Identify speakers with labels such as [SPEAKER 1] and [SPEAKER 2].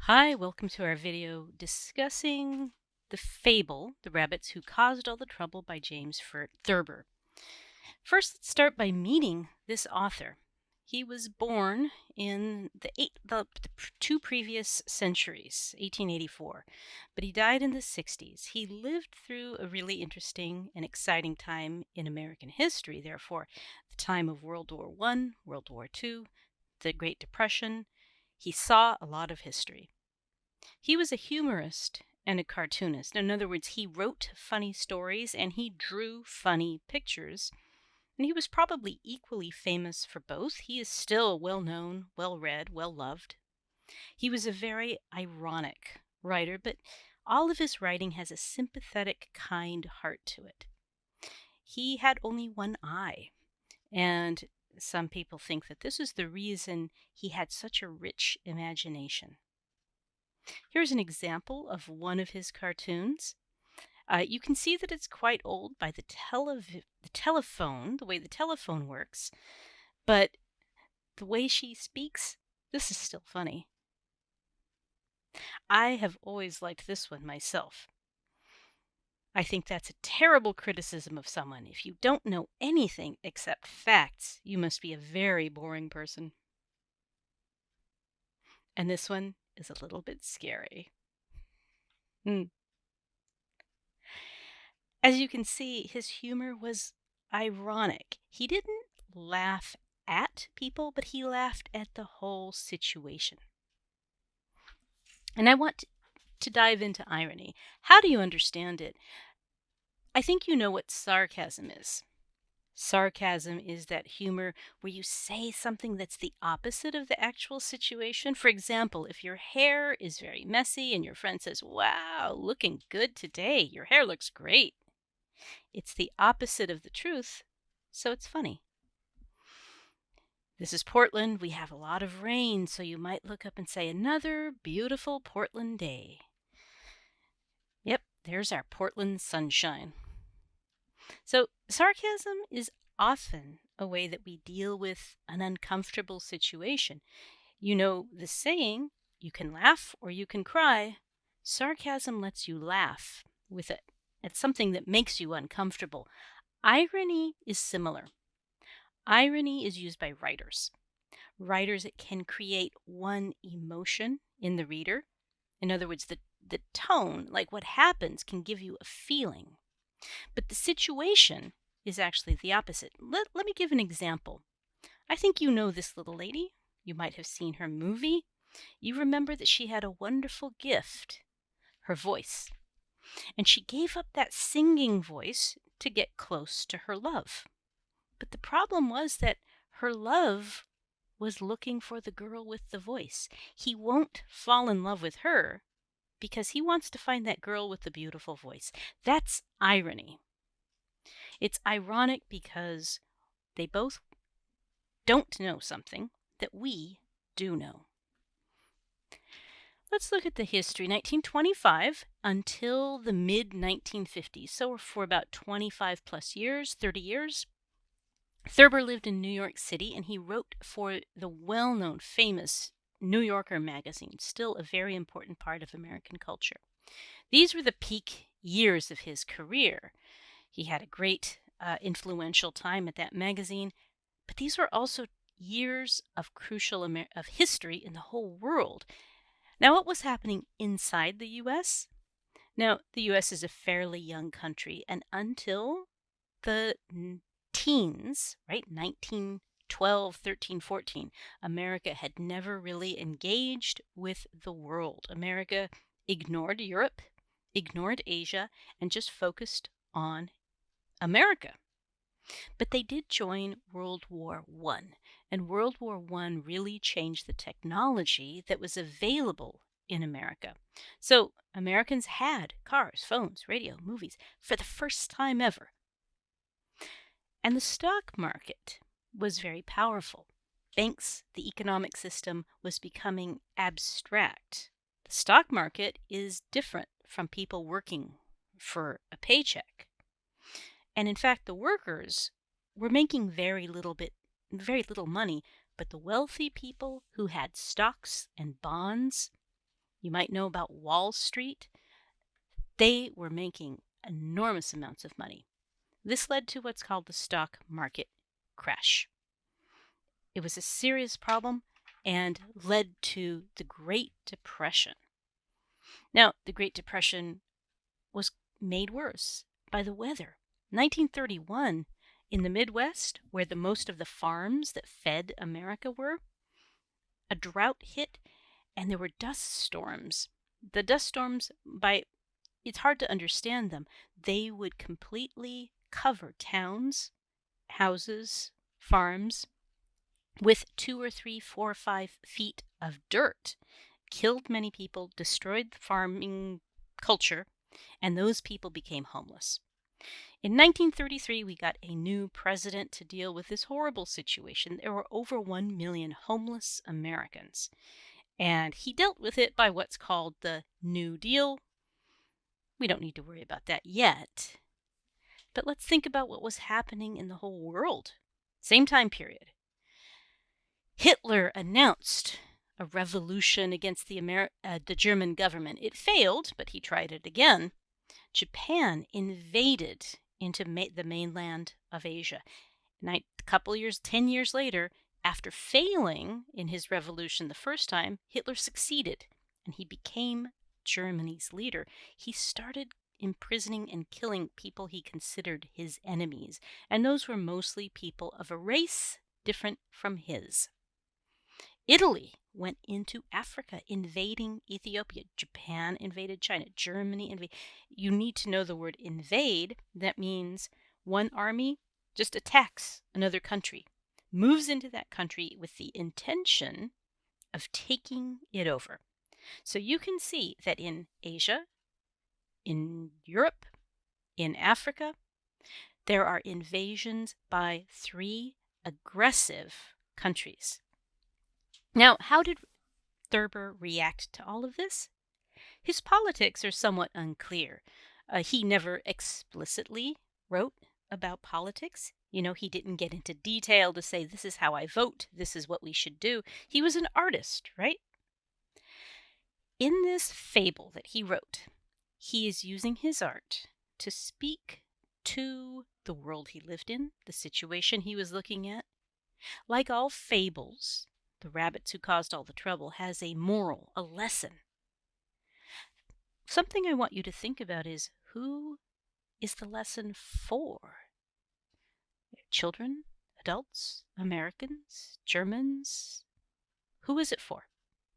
[SPEAKER 1] Hi, welcome to our video discussing the fable, The Rabbits Who Caused All the Trouble by James Thurber. First, let's start by meeting this author. He was born in the two previous centuries, 1884, but he died in the 60s. He lived through a really interesting and exciting time in American history, therefore, the time of World War I, World War II, the Great Depression. He saw a lot of history. He was a humorist and a cartoonist. In other words, he wrote funny stories and he drew funny pictures. And he was probably equally famous for both. He is still well known, well read, well loved. He was a very ironic writer, but all of his writing has a sympathetic, kind heart to it. He had only one eye, and some people think that this is the reason he had such a rich imagination. Here's an example of one of his cartoons. You can see that it's quite old by the telephone, the way the telephone works, but the way she speaks, this is still funny. I have always liked this one myself. I think that's a terrible criticism of someone. If you don't know anything except facts, you must be a very boring person. And this one is a little bit scary. As you can see, his humor was ironic. He didn't laugh at people, but he laughed at the whole situation. And I want to dive into irony. How do you understand it? I think you know what sarcasm is. Sarcasm is that humor where you say something that's the opposite of the actual situation. For example, if your hair is very messy and your friend says, "Wow, looking good today. Your hair looks great." It's the opposite of the truth, so it's funny. This is Portland. We have a lot of rain, so you might look up and say, "Another beautiful Portland day." Yep, there's our Portland sunshine. So sarcasm is often a way that we deal with an uncomfortable situation. You know the saying, you can laugh or you can cry. Sarcasm lets you laugh with it at something that makes you uncomfortable. Irony is similar. Irony is used by writers. Writers can create one emotion in the reader. In other words, the tone, like what happens, can give you a feeling. But the situation is actually the opposite. Let me give an example. I think you know this little lady. You might have seen her movie. You remember that she had a wonderful gift, her voice. And she gave up that singing voice to get close to her love. But the problem was that her love was looking for the girl with the voice. He won't fall in love with her because he wants to find that girl with the beautiful voice. That's irony. It's ironic because they both don't know something that we do know. Let's look at the history. 1925 until the mid-1950s, so for about 25 plus years, 30 years, Thurber lived in New York City, and he wrote for the well-known, famous New Yorker magazine, still a very important part of American culture. These were the peak years of his career. He had a great influential time at that magazine, but these were also years of crucial of history in the whole world. Now, what was happening inside the U.S.? Now, the U.S. is a fairly young country, and until the teens, right, 1912, 13, 14, America had never really engaged with the world. America ignored Europe, ignored Asia, and just focused on America. But they did join World War I, and World War I really changed the technology that was available in America. So Americans had cars, phones, radio, movies for the first time ever. And the stock market was very powerful. Banks, the economic system was becoming abstract. The stock market is different from people working for a paycheck. And in fact, the workers were making very little money, but the wealthy people who had stocks and bonds, You might know about Wall Street. They were making enormous amounts of money. This led to what's called the stock market crash. It was a serious problem and led to the Great Depression. Now, the Great Depression was made worse by the weather. 1931, in the Midwest, where the most of the farms that fed America were, a drought hit and there were dust storms. The dust storms, it's hard to understand them. They would completely cover towns, houses, farms with 2 or 3, 4 or 5 feet of dirt, killed many people, destroyed the farming culture, and those people became homeless. In 1933, we got a new president to deal with this horrible situation. There were over 1 million homeless Americans, and he dealt with it by what's called the New Deal. We don't need to worry about that yet. But let's think about what was happening in the whole world. Same time period. Hitler announced a revolution against the German government. It failed, but he tried it again. Japan invaded into the mainland of Asia. A couple years, 10 years later, after failing in his revolution the first time, Hitler succeeded, and he became Germany's leader. He started imprisoning and killing people he considered his enemies, and those were mostly people of a race different from his. Italy went into Africa, invading Ethiopia. Japan invaded China. Germany invaded. You need to know the word invade. That means one army just attacks another country, moves into that country with the intention of taking it over. So you can see that in Asia, in Europe, in Africa, there are invasions by 3 aggressive countries. Now, how did Thurber react to all of this? His politics are somewhat unclear. He never explicitly wrote about politics. He didn't get into detail to say, this is how I vote, this is what we should do. He was an artist, right? In this fable that he wrote, he is using his art to speak to the world he lived in, the situation he was looking at. Like all fables, The Rabbits Who Caused All the Trouble has a moral, a lesson. Something I want you to think about is, who is the lesson for? Children, adults, Americans, Germans? Who is it for?